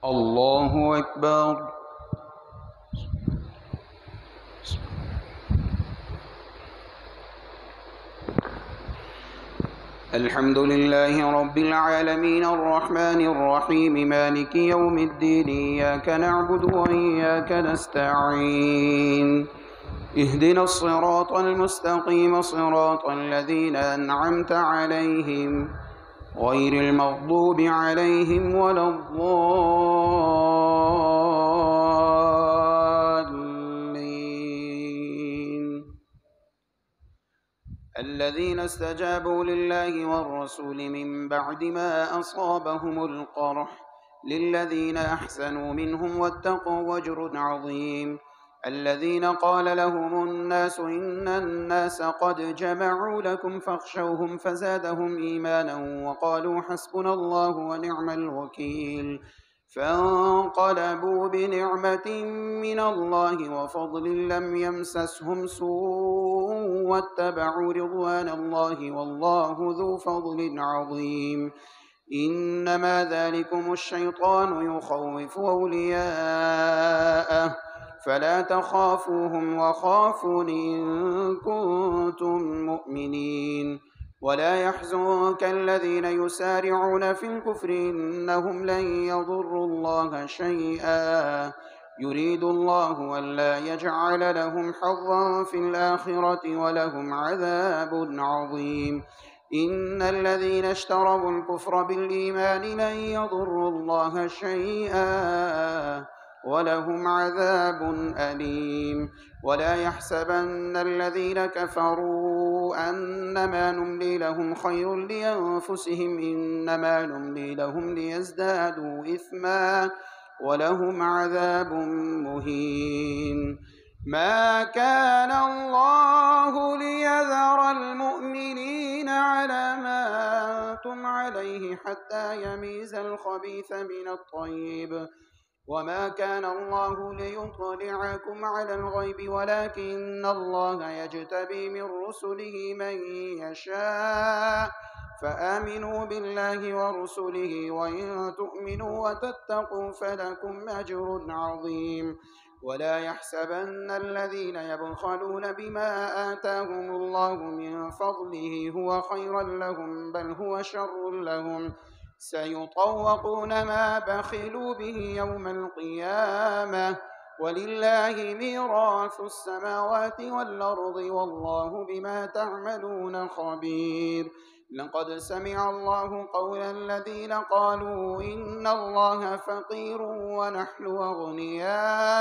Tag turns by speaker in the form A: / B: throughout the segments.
A: الله أكبر. الحمد لله رب العالمين الرحمن الرحيم مالك يوم الدين إياك نعبد وإياك نستعين اهدنا الصراط المستقيم صراط الذين أنعمت عليهم غير المغضوب عليهم ولا الضالين الذين استجابوا لله والرسول من بعد ما أصابهم القرح للذين أحسنوا منهم واتقوا أجر عظيم الذين قال لهم الناس إن الناس قد جمعوا لكم فاخشوهم فزادهم إيمانا وقالوا حسبنا الله ونعم الوكيل فانقلبوا بنعمة من الله وفضل لم يمسسهم سوء واتبعوا رضوان الله والله ذو فضل عظيم إنما ذلكم الشيطان يخوف أولياءه فلا تخافوهم وخافون إن كنتم مؤمنين ولا يحزنك الذين يسارعون في الكفر إنهم لن يضروا الله شيئا يريد الله ألا يجعل لهم حظا في الآخرة ولهم عذاب عظيم إن الذين اشتروا الكفر بالإيمان لن يضروا الله شيئا ولهم عذاب أليم ولا يحسبن الذين كفروا أنما نملي لهم خير لأنفسهم إنما نملي لهم ليزدادوا إثما ولهم عذاب مهين ما كان الله ليذر المؤمنين على ما أنتم عليه حتى يميز الخبيث من الطيب وما كان الله ليطلعكم على الغيب ولكن الله يجتبي من رسله من يشاء فآمنوا بالله ورسله وإن تؤمنوا وتتقوا فلكم أجر عظيم ولا يحسبن الذين يبخلون بما آتاهم الله من فضله هو خيرا لهم بل هو شر لهم سيطوقون ما بخلوا به يوم القيامة ولله ميراث السماوات والأرض والله بما تعملون خبير لقد سمع الله قول الذين قالوا إن الله فقير ونحن أغنياء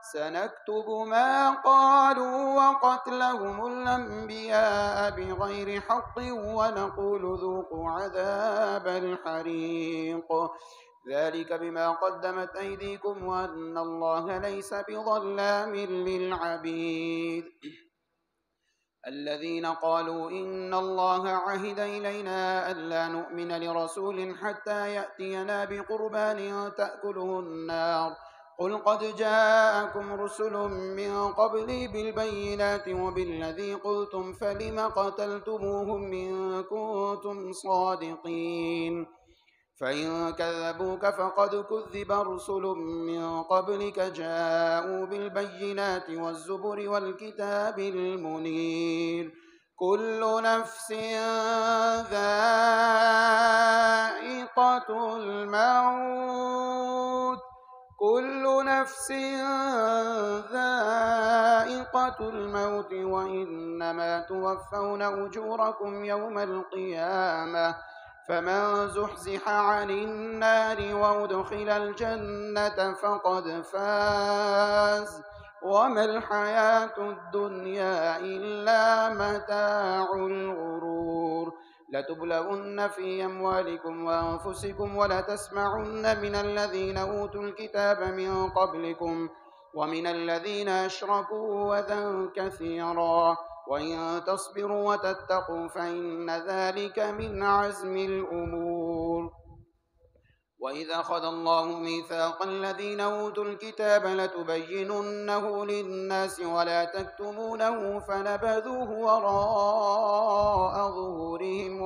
A: سنكتب ما قالوا وقتلهم الأنبياء بغير حق ونقول ذوقوا عذاب الحريق ذلك بما قدمت أيديكم وأن الله ليس بظلام للعبيد الذين قالوا إن الله عهد إلينا ألا نؤمن لرسول حتى يأتينا بقربان تأكله النار قل قد جاءكم رسل من قبلي بالبينات وبالذي قلتم فلم قتلتموهم إن كنتم صادقين فإن كذبوك فقد كذب رسل من قبلك جاءوا بالبينات والزبر والكتاب المنير كل نفس ذائقة الموت وإنما توفون أجوركم يوم القيامة فمن زحزح عن النار وأدخل الجنة فقد فاز وما الحياة الدنيا إلا متاع الغرور لتبلغن في أموالكم وأنفسكم ولتسمعن من الذين أوتوا الكتاب من قبلكم ومن الذين أشركوا أذى كثيرا وإن تصبروا وتتقوا فإن ذلك من عزم الأمور وإذا أخذ الله ميثاق الذين أوتوا الكتاب لتبيننه للناس ولا تكتمونه فنبذوه وراء ظهورهم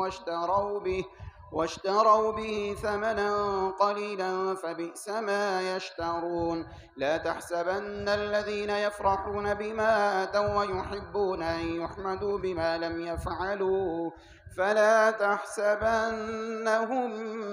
A: واشتروا به ثمنا قليلا فبئس ما يشترون لا تحسبن الذين يفرحون بما أتوا ويحبون أن يحمدوا بما لم يفعلوا فلا تحسبنهم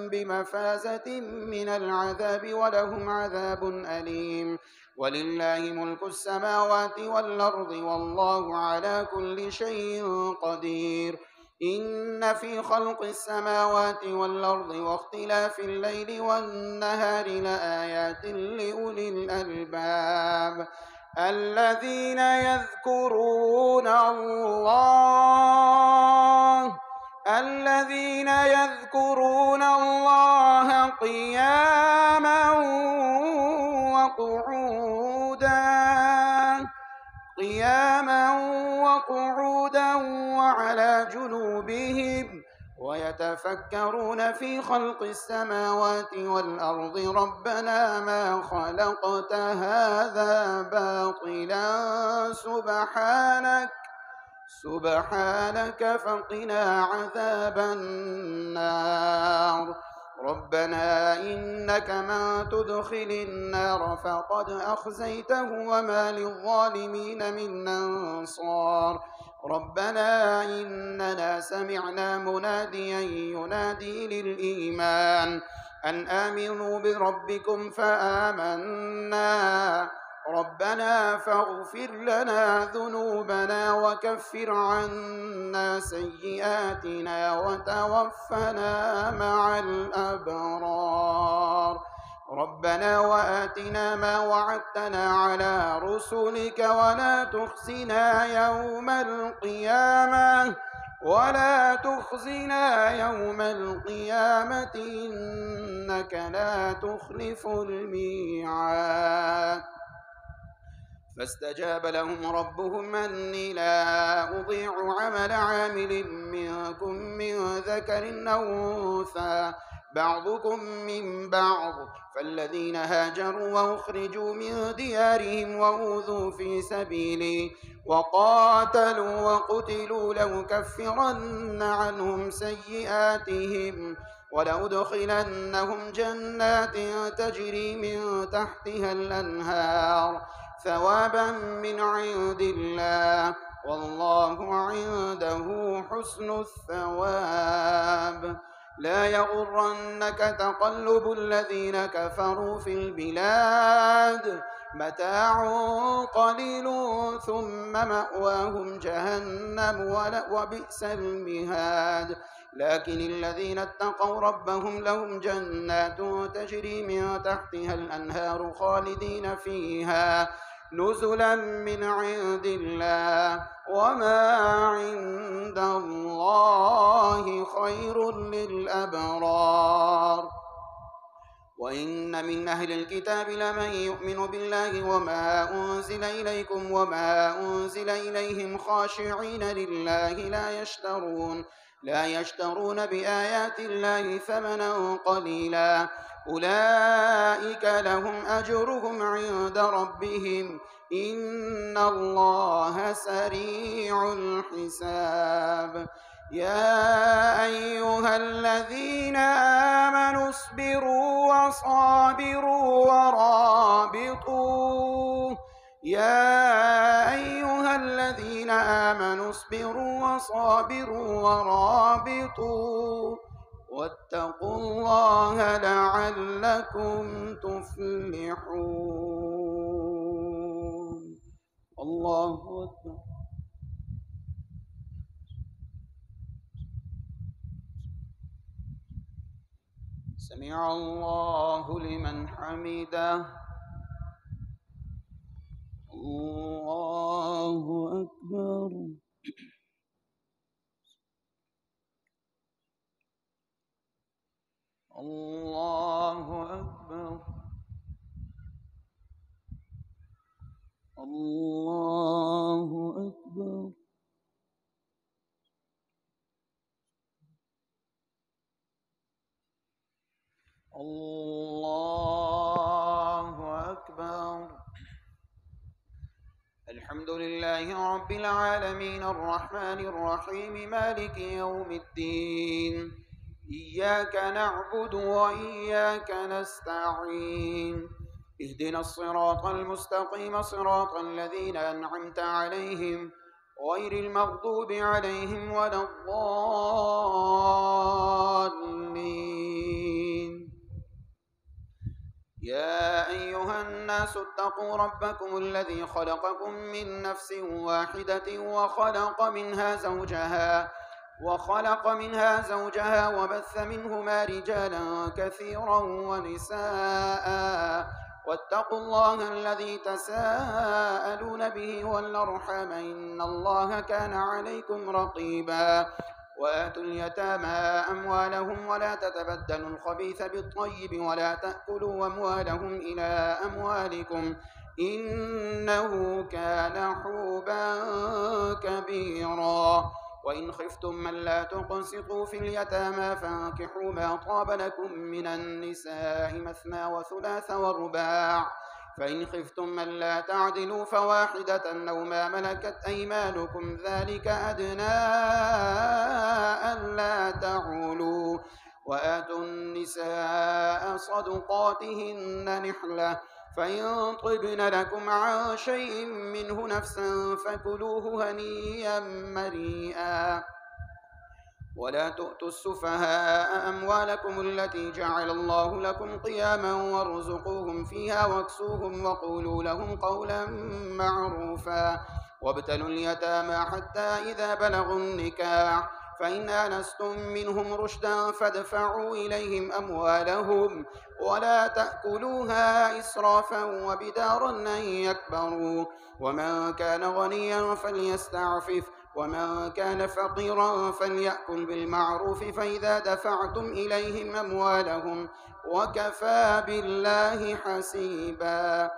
A: بمفازة من العذاب ولهم عذاب أليم ولله ملك السماوات والأرض والله على كل شيء قدير إن في خلق السماوات والأرض واختلاف الليل والنهار لآيات لأولي الألباب الذين يذكرون الله قياما وقعودا وعلى جنوبهم ويتفكرون في خلق السماوات والأرض ربنا ما خلقت هذا باطلا سبحانك فقنا عذاب النار ربنا إنك من تدخل النار فقد أخزيته وما للظالمين من أنصار ربنا إننا سمعنا مناديا ينادي للإيمان أن آمنوا بربكم فآمنا ربنا فاغفر لنا ذنوبنا وكفر عنا سيئاتنا وتوفنا مع الأبرار ربنا وآتنا ما وعدتنا على رسلك ولا تخزنا يوم القيامة إنك لا تخلف الميعاد فاستجاب لهم ربهم أني لا أضيع عمل عامل منكم من ذكر أو أنثى بعضكم من بعض فالذين هاجروا وأخرجوا من ديارهم وأوذوا في سبيلي وقاتلوا وقتلوا لأكفرن عنهم سيئاتهم ولأدخلنهم جنات تجري من تحتها الأنهار ثوابا من عند الله والله عنده حسن الثواب لا يغرنك تقلب الذين كفروا في البلاد متاع قليل ثم مأواهم جهنم وبئس المهاد لكن الذين اتقوا ربهم لهم جنات تجري من تحتها الأنهار خالدين فيها نزلا من عند الله وما عند الله خير للأبرار وإن من أهل الكتاب لمن يؤمن بالله وما أنزل إليكم وما أنزل إليهم خاشعين لله لا يشترون بآيات الله ثمنا قليلا أولئك لهم أجرهم عند ربهم إن الله سريع الحساب يا أيها الذين آمنوا اصبروا وصابروا ورابطوا واتقوا الله لعلكم تفلحون الله أكبر سمع الله لمن حمده الله أكبر الله أكبر الله أكبر الله أكبر الحمد لله رب العالمين الرحمن الرحيم مالك يوم الدين إياك نعبد وإياك نستعين اهدنا الصراط المستقيم صراط الذين أنعمت عليهم غير المغضوب عليهم ولا الضالين. يا أيها الناس اتقوا ربكم الذي خلقكم من نفس واحدة وخلق منها زوجها وبث منهما رجالا كثيرا ونساء واتقوا الله الذي تساءلون به والأرحام إن الله كان عليكم رقيبا. وآتوا اليتامى أموالهم ولا تتبدلوا الخبيث بالطيب ولا تأكلوا أموالهم إلى أموالكم إنه كان حوبا كبيرا. وإن خفتم من لا تقسطوا في اليتامى فانكحوا ما طاب لكم من النساء مثنى وثلاث ورباع، فإن خفتم من لا تعدلوا فواحدة أو ما ملكت أيمانكم ذلك أدنى ألا تعولوا. وآتوا النساء صدقاتهن نحلة، فإن طبن لكم عن شيء منه نفسا فكلوه هنيئا مريئا. ولا تؤتوا السفهاء أموالكم التي جعل الله لكم قياما وارزقوهم فيها واكسوهم وقولوا لهم قولا معروفا. وابتلوا اليتامى حتى إذا بلغوا النكاح فإن آنستم منهم رشدا فادفعوا إليهم أموالهم ولا تأكلوها إسرافا وبدارا أن يكبروا. ومن كان غنيا فليستعفف ومن كان فقيرا فليأكل بالمعروف فإذا دفعتم إليهم أموالهم وكفى بالله حسيبا.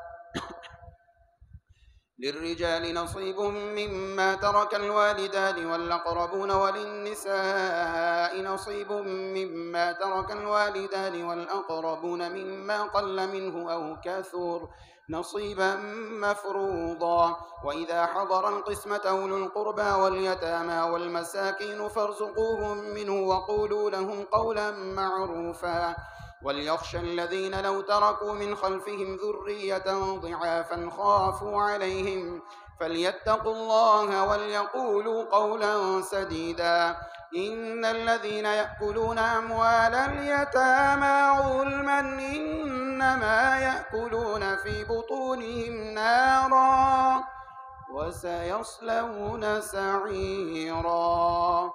A: للرجال نصيب مما ترك الوالدان والأقربون وللنساء نصيب مما ترك الوالدان والأقربون مما قل منه أو كثر نصيبا مفروضا. وإذا حضر القسمة أولو القربى واليتامى والمساكين فارزقوهم منه وقولوا لهم قولا معروفا. وليخشى الذين لو تركوا من خلفهم ذرية ضعافا خافوا عليهم فليتقوا الله وليقولوا قولا سديدا. إن الذين يأكلون أموال اليتامى ظلما إنما يأكلون في بطونهم نارا وسيصلون سعيرا.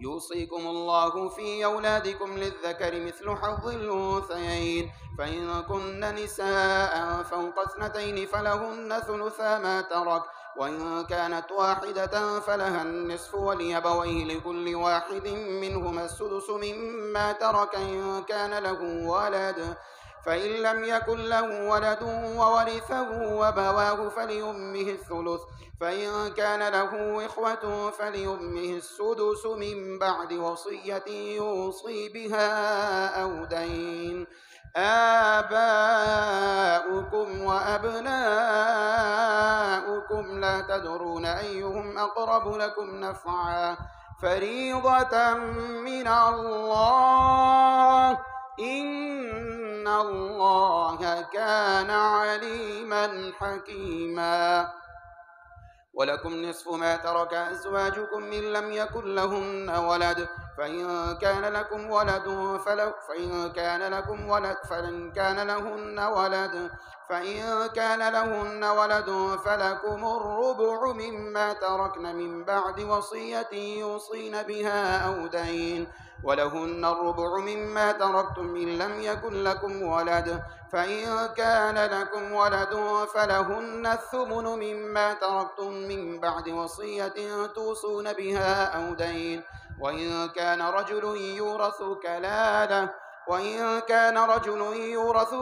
A: يوصيكم الله في أولادكم للذكر مثل حظ الأنثيين، فإن كن نساء فوق اثنتين فلهن ثلثا ما ترك، وإن كانت واحدة فلها النصف، ولأبويه لكل واحد منهما السدس مما ترك إن كان له ولد، فإن لم يكن له ولد وورثه أبواه فلأمه الثلث، فإن كان له إخوة فلأمه السدس من بعد وصية يوصي بها أو دين. آباؤكم وأبناؤكم لا تدرون أيهم أقرب لكم نفعا فريضة من الله إن الله كان عليما حكيما. ولكم نصف ما ترك أزواجكم إن لم يكن لهن ولد، فإن كان لكم ولد فإن كان لهن ولد فلكم الربع مما تركن من بعد وصية يوصين بها أو دين، ولهن الربع مما تركتم إن لم يكن لكم ولد، فإن كان لكم ولد فلهن الثمن مما تركتم من بعد وصية توصون بها أو دين. وإن كان رجل يورث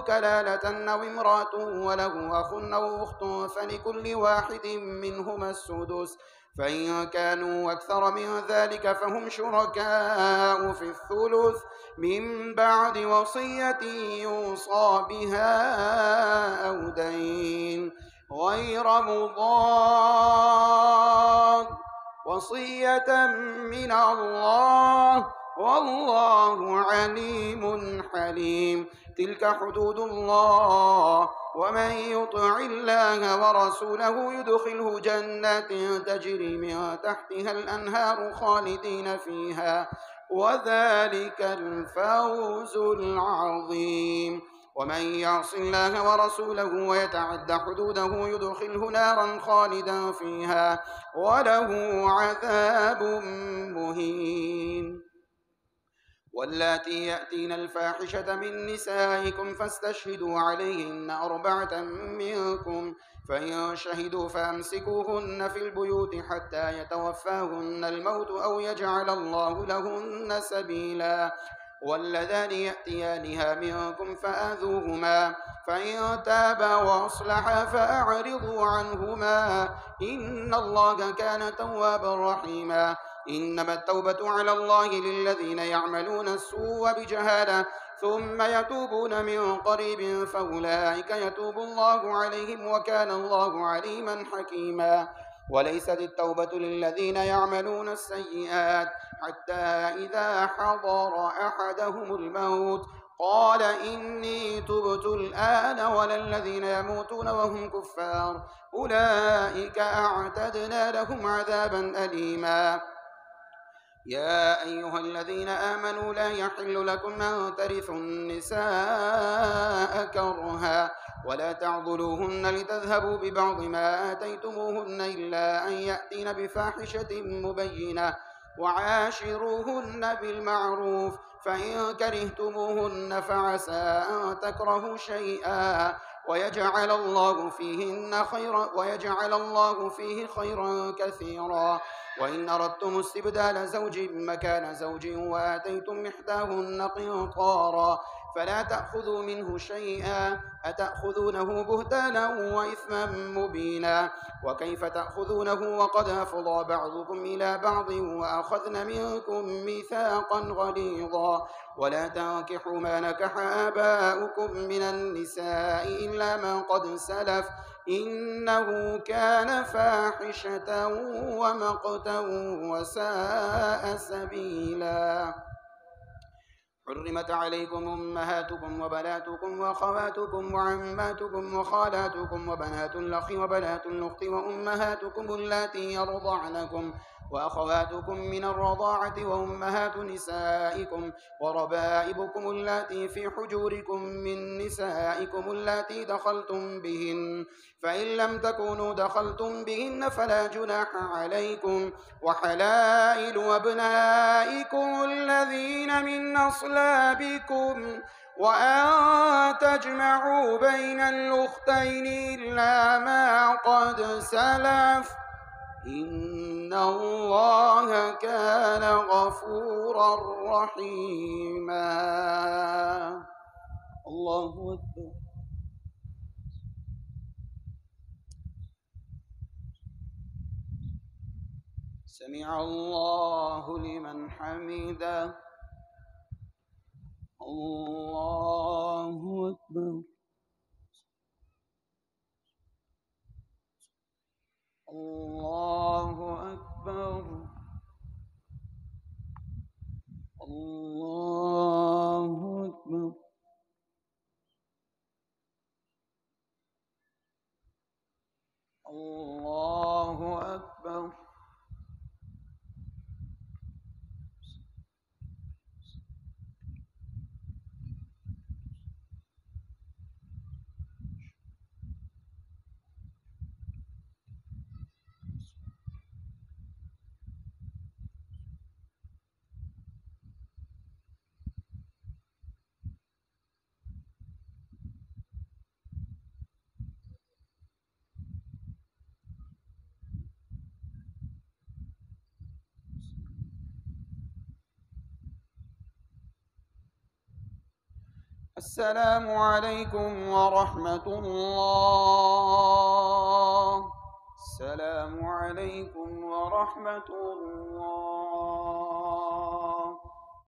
A: كلالة أو امرأة وله أخ أو أخت فلكل واحد منهما السدس، فإن كانوا أكثر من ذلك فهم شركاء في الثلث من بعد وصية يوصى بها أو دين غير مضار، وصية من الله والله عليم حليم. تلك حدود الله، ومن يطع الله ورسوله يدخله جنات تجري من تحتها الأنهار خالدين فيها، وذلك الفوز العظيم. ومن يعص الله ورسوله ويتعد حدوده يدخله نارا خالدا فيها وله عذاب مهين. واللاتي يأتين الفاحشة من نسائكم فاستشهدوا عليهن 4 منكم، فإن شهدوا فأمسكوهن في البيوت حتى يتوفاهن الموت أو يجعل الله لهن سبيلا. واللذان يأتيانها منكم فآذوهما، فإن تابا وأصلحا فأعرضوا عنهما، إن الله كان توابا رحيما. إنما التوبة على الله للذين يعملون السوء بجهالة ثم يتوبون من قريب فأولئك يتوب الله عليهم، وكان الله عليما حكيما. وليست التوبة للذين يعملون السيئات حتى إذا حضر أحدهم الموت قال إني تبت الآن، ولا الذين يموتون وهم كفار أولئك أعتدنا لهم عذابا أليما. يا أيها الذين آمنوا لا يحل لكم أن ترثوا النساء كرها ولا تعضلوهن لتذهبوا ببعض ما آتيتموهن إلا أن يأتين بفاحشة مبينة، وعاشروهن بالمعروف، فإن كرهتموهن فعسى أن تكرهوا شيئا ويجعل الله فيه خيرا كثيرا. وإن أردتم استبدال زوج مكان زوج وآتيتم إحداهن قنطارا فلا تأخذوا منه شيئا، أتأخذونه بهتانا وإثما مبينا. وكيف تأخذونه وقد أفضى بعضكم إلى بعض وأخذن منكم ميثاقا غليظا. ولا تنكحوا ما نكح آباؤكم من النساء إلا ما قد سلف، إنه كان فاحشة ومقتا وساء سبيلا. حرمت عليكم أمهاتكم وبناتكم وأخواتكم وعماتكم وخالاتكم وبنات الأخ وبنات الأخت وأمهاتكم اللاتي يرضعنكم وأخواتكم من الرضاعة وأمهات نسائكم وربائبكم اللاتي في حجوركم من نسائكم اللاتي دخلتم بهن، فإن لم تكونوا دخلتم بهن فلا جناح عليكم، وحلائل أبنائكم الذين من أصلابكم، وأن تجمعوا بين الأختين إلا ما قد سلف، إن الله كان غفورا رحيما. الله أكبر. سمع الله لمن حمده. الله أكبر. الله أكبر. الله أكبر. الله أكبر. السلام عليكم ورحمة الله. السلام عليكم ورحمة الله.